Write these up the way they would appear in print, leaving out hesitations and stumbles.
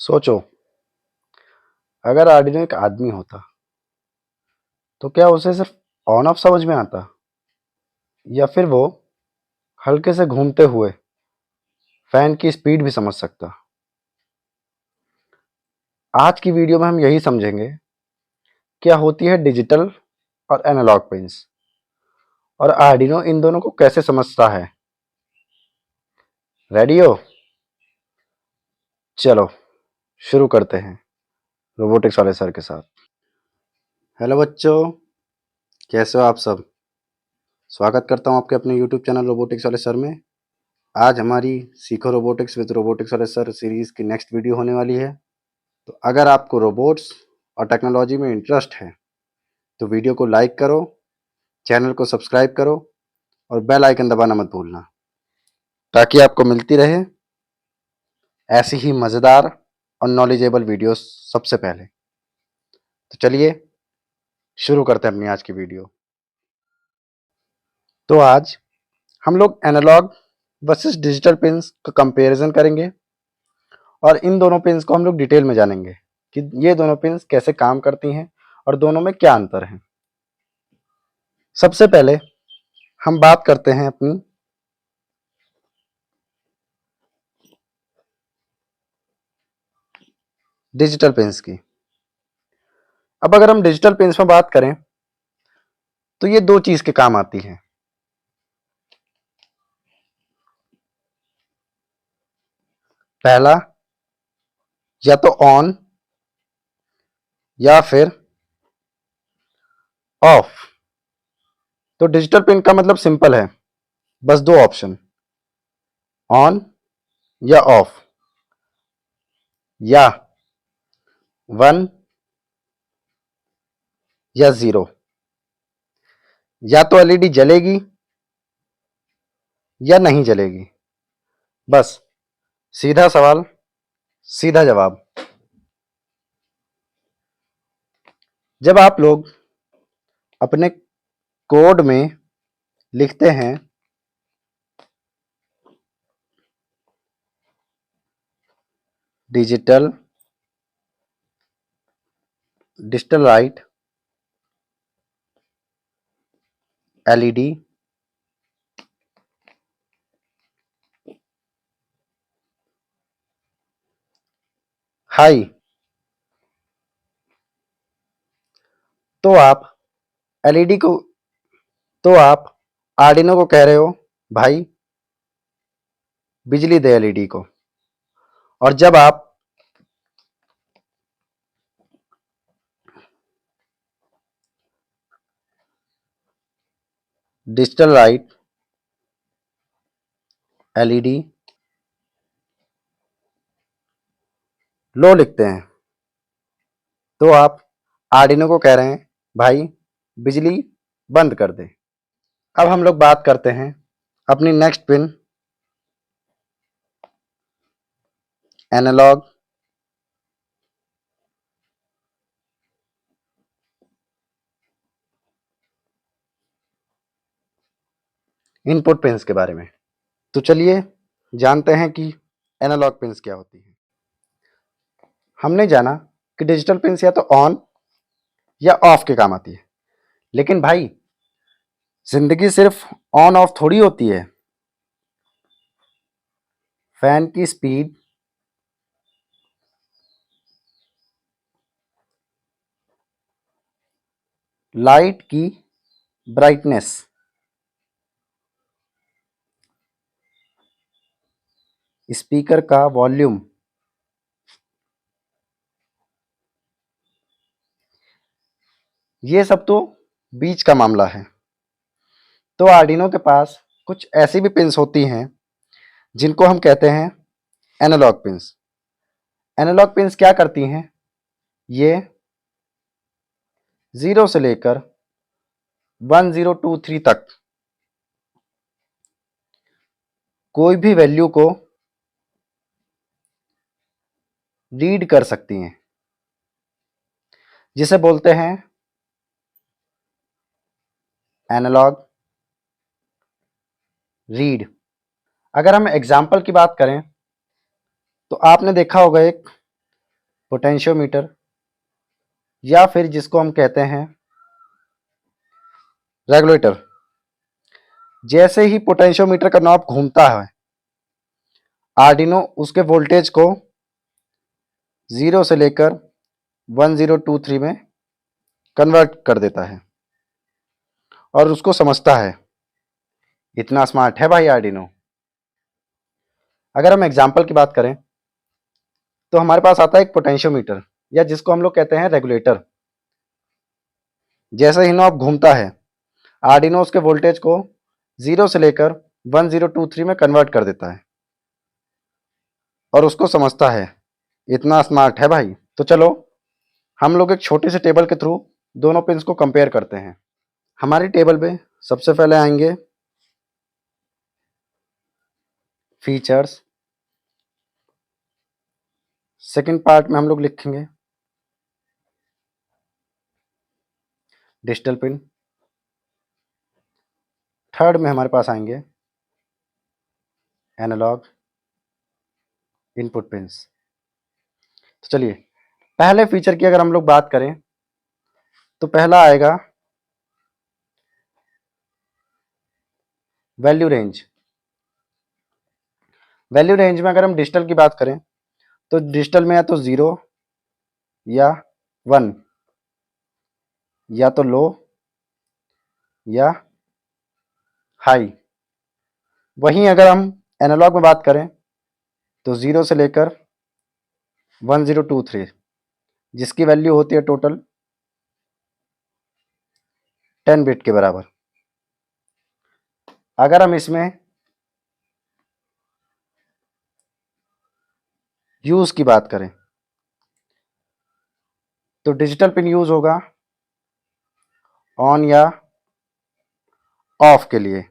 सोचो, अगर आर्डिनो एक आदमी होता तो क्या उसे सिर्फ ऑन ऑफ समझ में आता, या फिर वो हल्के से घूमते हुए फैन की स्पीड भी समझ सकता। आज की वीडियो में हम यही समझेंगे, क्या होती है डिजिटल और एनालॉग पिंस, और आर्डिनो इन दोनों को कैसे समझता है। रेडी हो? चलो शुरू करते हैं रोबोटिक्स वाले सर के साथ। हेलो बच्चों, कैसे हो आप सब? स्वागत करता हूं आपके अपने यूट्यूब चैनल रोबोटिक्स वाले सर में। आज हमारी सीखो रोबोटिक्स विद रोबोटिक्स वाले सर सीरीज की नेक्स्ट वीडियो होने वाली है। तो अगर आपको रोबोट्स और टेक्नोलॉजी में इंटरेस्ट है तो वीडियो को लाइक करो, चैनल को सब्सक्राइब करो और बेल आइकन दबाना मत भूलना, ताकि आपको मिलती रहे ऐसी ही मज़ेदार और नॉलेजेबल वीडियोस सबसे पहले। तो चलिए शुरू करते हैं अपनी आज की वीडियो। तो आज हम लोग एनालॉग वर्सेस डिजिटल पिंस का कंपैरिजन करेंगे और इन दोनों पिंस को हम लोग डिटेल में जानेंगे कि ये दोनों पिंस कैसे काम करती हैं और दोनों में क्या अंतर है। सबसे पहले हम बात करते हैं अपनी डिजिटल पिंस की। अब अगर हम डिजिटल पिंस में बात करें तो ये दो चीज के काम आती है। पहला, या तो ऑन या फिर ऑफ। तो डिजिटल पिन का मतलब सिंपल है, बस दो ऑप्शन, ऑन या ऑफ, या 1 या 0। या तो एलईडी जलेगी या नहीं जलेगी। बस सीधा सवाल, सीधा जवाब। जब आप लोग अपने कोड में लिखते हैं डिजिटल लाइट एलईडी हाई, तो आप एलईडी को तो आप आर्डिनो को कह रहे हो भाई बिजली दे एलईडी को। और जब आप डिजिटल लाइट एलईडी लो लिखते हैं तो आप आर्डिनो को कह रहे हैं भाई बिजली बंद कर दे। अब हम लोग बात करते हैं अपनी next pin analogue input pins के बारे में। तो चलिए जानते हैं कि एनालॉग पिन्स क्या होती है। हमने जाना कि डिजिटल पिन्स या तो ऑन या ऑफ के काम आती है, लेकिन भाई जिंदगी सिर्फ ऑन ऑफ थोड़ी होती है। फैन की स्पीड, लाइट की ब्राइटनेस, स्पीकर का वॉल्यूम, ये सब तो बीच का मामला है। तो आर्डिनो के पास कुछ ऐसी भी पिन्स होती हैं जिनको हम कहते हैं एनालॉग पिन्स। एनालॉग पिन्स क्या करती हैं? ये 0 से लेकर 1023 तक कोई भी वैल्यू को रीड कर सकती हैं, जिसे बोलते हैं एनालॉग रीड। अगर हम एग्जाम्पल की बात करें तो आपने देखा होगा एक पोटेंशियोमीटर, या फिर जिसको हम कहते हैं रेगुलेटर। जैसे ही पोटेंशियोमीटर का नॉब घूमता है, आर्डिनो उसके वोल्टेज को 0 से लेकर 1023 में कन्वर्ट कर देता है और उसको समझता है। इतना स्मार्ट है भाई आर्डिनो। अगर हम एग्जाम्पल की बात करें तो हमारे पास आता है एक पोटेंशियोमीटर, या जिसको हम लोग कहते हैं रेगुलेटर। जैसे ही नॉब घूमता है, आर्डिनो उसके वोल्टेज को 0 से लेकर 1023 में कन्वर्ट कर देता है और उसको समझता है। इतना स्मार्ट है भाई। तो चलो हम लोग एक छोटे से टेबल के थ्रू दोनों पिंस को कंपेयर करते हैं। हमारी टेबल पे सबसे पहले आएंगे फीचर्स। सेकंड पार्ट में हम लोग लिखेंगे डिजिटल पिन। थर्ड में हमारे पास आएंगे एनालॉग इनपुट पिंस। तो चलिए पहले फीचर की अगर हम लोग बात करें तो पहला आएगा वैल्यू रेंज। वैल्यू रेंज में अगर हम डिजिटल की बात करें तो डिजिटल में या तो 0 या 1, या तो लो या हाई। वहीं अगर हम एनालॉग में बात करें तो 0 से लेकर 1023, जिसकी वैल्यू होती है टोटल 10 बिट के बराबर। अगर हम इसमें यूज की बात करें तो डिजिटल पिन यूज होगा ऑन या ऑफ के लिए।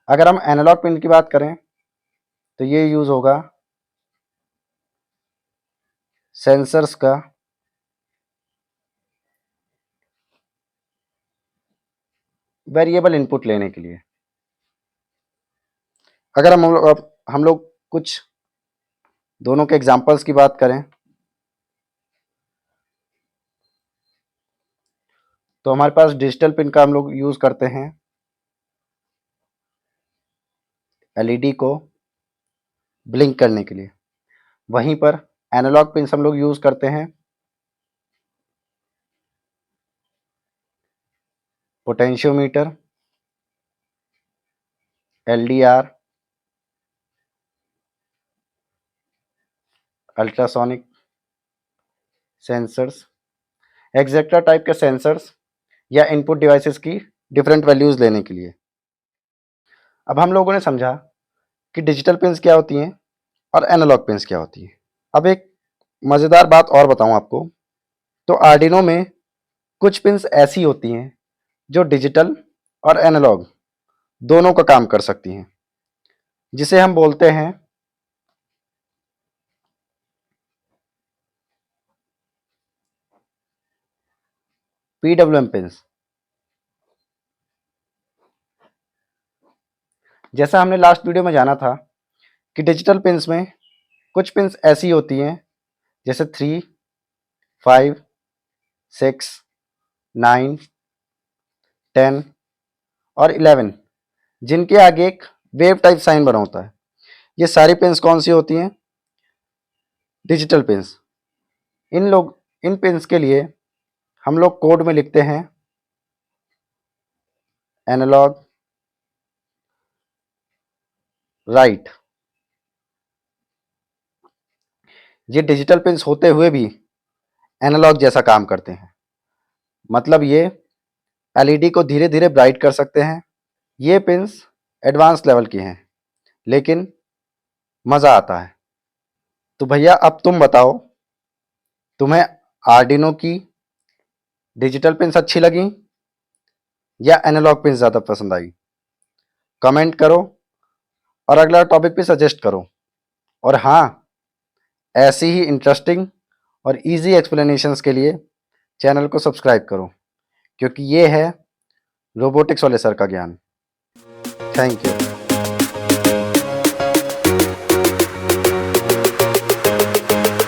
अगर हम एनालॉग पिन की बात करें तो ये यूज होगा सेंसर्स का वेरिएबल इनपुट लेने के लिए। अगर हम लोग कुछ दोनों के एग्जांपल्स की बात करें तो हमारे पास डिजिटल पिन का हम लोग यूज करते हैं एलईडी को ब्लिंक करने के लिए। वहीं पर एनालॉग पिन हम लोग यूज करते हैं potentiometer, LDR, ultrasonic sensors, etcetera type के सेंसर्स या इनपुट डिवाइसेस की डिफरेंट वैल्यूज लेने के लिए। अब हम लोगों ने समझा कि डिजिटल पिन्स क्या होती हैं और एनालॉग पिन्स क्या होती हैं। अब एक मज़ेदार बात और बताऊं आपको, तो आर्डिनो में कुछ पिन्स ऐसी होती हैं जो डिजिटल और एनालॉग दोनों का काम कर सकती हैं, जिसे हम बोलते हैं पीडब्ल्यूएम पिन्स। जैसा हमने लास्ट वीडियो में जाना था कि डिजिटल पिन्स में कुछ पिन्स ऐसी होती हैं जैसे 3, 5, 6, 9, 10 और 11, जिनके आगे एक वेव टाइप साइन बना होता है। ये सारी पिन्स कौन सी होती हैं? Digital pins. इन पिन्स के लिए हम लोग कोड में लिखते हैं एनालॉग राइट। ये डिजिटल पिन्स होते हुए भी एनालॉग जैसा काम करते हैं, मतलब ये एलईडी को धीरे धीरे ब्राइट कर सकते हैं। ये पिन्स एडवांस लेवल की हैं, लेकिन मज़ा आता है। तो भैया अब तुम बताओ, तुम्हें आर्डिनो की डिजिटल पिन्स अच्छी लगी या एनालॉग पिन्स ज़्यादा पसंद आई? कमेंट करो और अगला टॉपिक भी सजेस्ट करो। और हाँ, ऐसी ही इंटरेस्टिंग और इजी एक्सप्लेनेशंस के लिए चैनल को सब्सक्राइब करो, क्योंकि ये है रोबोटिक्स वाले सर का ज्ञान। Thank you.